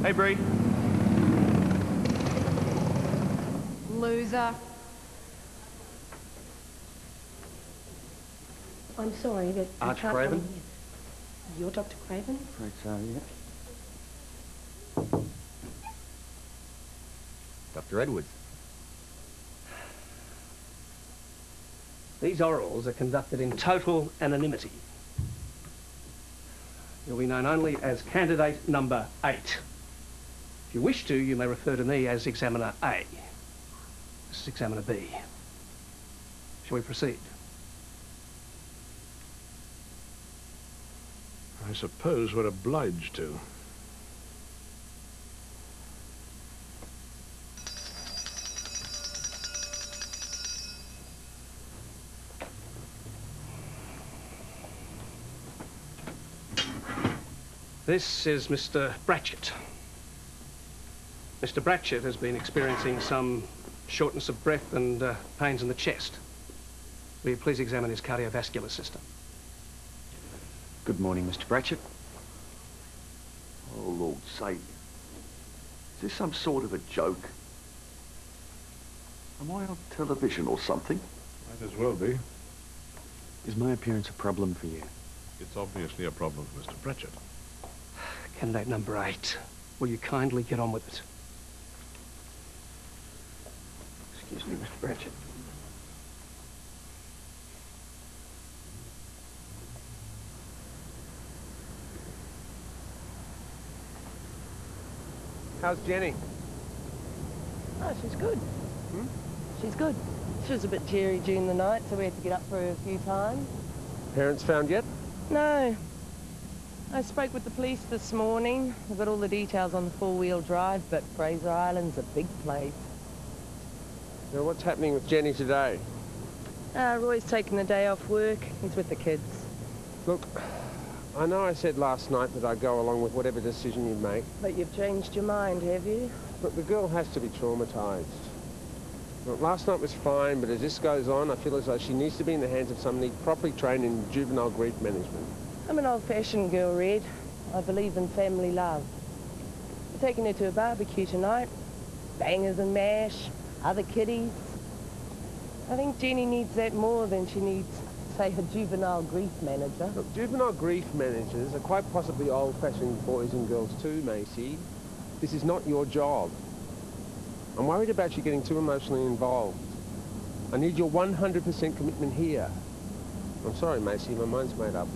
Hey, Bree. Loser. I'm sorry, but Arch Craven? You're Dr. Craven? Afraid so, yeah. Dr. Edwards. These orals are conducted in total anonymity. You'll be known only as candidate number 8. If you wish to, you may refer to me as Examiner A. This is Examiner B. Shall we proceed? I suppose we're obliged to. This is Mr. Bratchett. Mr. Bratchett has been experiencing some shortness of breath and pains in the chest. Will you please examine his cardiovascular system? Good morning, Mr. Bratchett. Oh, Lord Saviour. Is this some sort of a joke? Am I on television or something? Might as well be. Is my appearance a problem for you? It's obviously a problem for Mr. Pratchett. Candidate number 8. Will you kindly get on with it? Excuse me, Mr. Pratchett. How's Jenny? Oh, she's good. She's good. She was a bit teary during the night, so we had to get up for her a few times. Parents found yet? No. I spoke with the police this morning. I've got all the details on the four-wheel drive, but Fraser Island's a big place. Now, what's happening with Jenny today? Roy's taken the day off work. He's with the kids. Look, I know I said last night that I'd go along with whatever decision you make. But you've changed your mind, have you? But the girl has to be traumatised. Look, last night was fine, but as this goes on, I feel as though she needs to be in the hands of somebody properly trained in juvenile grief management. I'm an old-fashioned girl, Red. I believe in family love. We're taking her to a barbecue tonight. Bangers and mash, other kiddies. I think Jenny needs that more than she needs, say, a juvenile grief manager. Look, juvenile grief managers are quite possibly old-fashioned boys and girls too, Macy. This is not your job. I'm worried about you getting too emotionally involved. I need your 100% commitment here. I'm sorry, Macy, my mind's made up.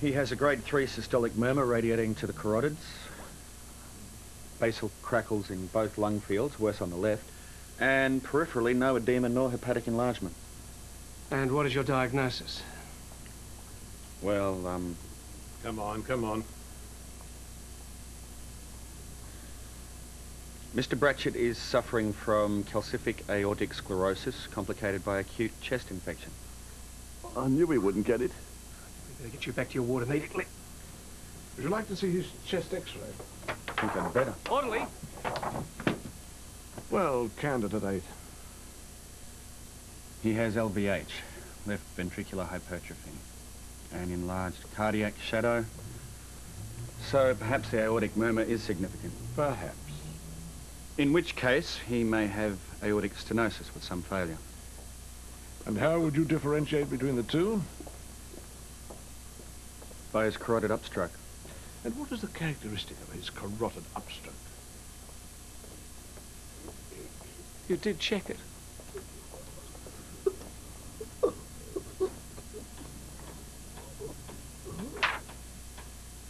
He has a grade 3 systolic murmur radiating to the carotids. Basal crackles in both lung fields, worse on the left. And peripherally, no edema nor hepatic enlargement. And what is your diagnosis? Well, Come on, come on. Mr. Bratchett is suffering from calcific aortic sclerosis complicated by acute chest infection. I knew we wouldn't get it. We better get you back to your ward immediately. Would you like to see his chest x-ray? I think I'd better. Orderly! Well, candidate 8. He has LVH, left ventricular hypertrophy, an enlarged cardiac shadow. So perhaps the aortic murmur is significant. Perhaps. In which case, he may have aortic stenosis with some failure. And how would you differentiate between the two? By his carotid upstroke. And what is the characteristic of his carotid upstroke? You did check it.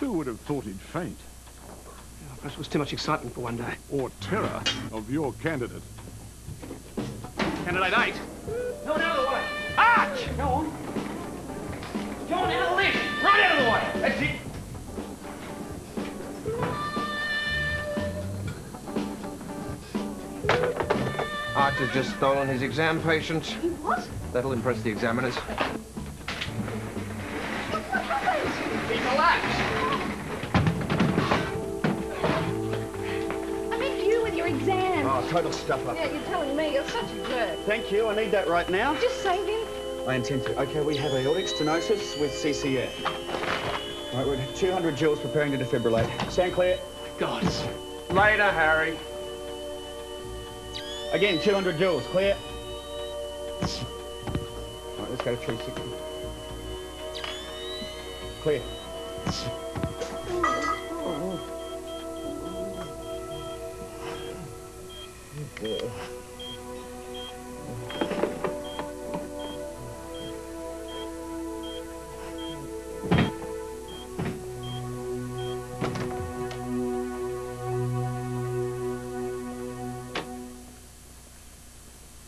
Who would have thought he'd faint? Perhaps it was too much excitement for one day. Or terror of your candidate. Candidate 8. No, out of the way. Arch! Go on. Go on, out of the lift. Right out of the way. That's it. Arch has just stolen his exam patient. What? That'll impress the examiners. He collapsed. I meant you with your exam. Oh, total stuff up. Yeah, you're telling me. You're such a jerk. Thank you, I need that right now. Just save him. I intend to. Okay, we have aortic stenosis with CCF. Right, we're at 200 joules preparing to defibrillate. Stand clear. God. Later, Harry. Again, 200 joules. Clear. Right, let's go to 360. Clear.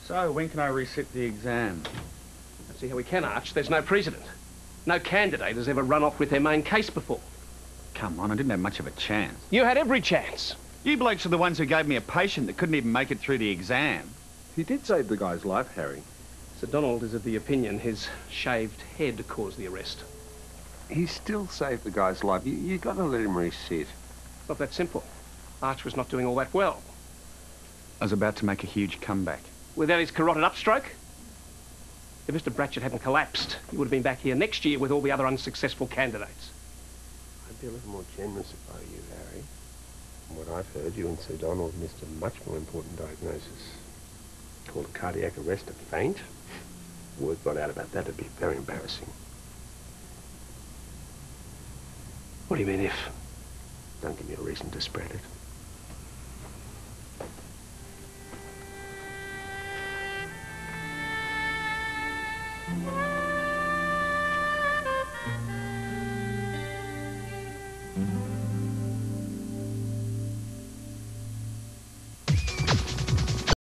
So, when can I resit the exam? See how we can, Arch. There's no precedent. No candidate has ever run off with their main case before. Come on, I didn't have much of a chance. You had every chance. You blokes are the ones who gave me a patient that couldn't even make it through the exam. You did save the guy's life, Harry. Sir Donald is of the opinion his shaved head caused the arrest. He still saved the guy's life. You got to let him resit. Not that simple. Arch was not doing all that well. I was about to make a huge comeback. Without his carotid upstroke? If Mr. Bratchett hadn't collapsed, he would have been back here next year with all the other unsuccessful candidates. I'd be a little more generous if I were you, Harry. From what I've heard, you and Sir Donald missed a much more important diagnosis. Called a cardiac arrest, a faint. Word got out about that, it'd be very embarrassing. What do you mean, if? Don't give me a reason to spread it.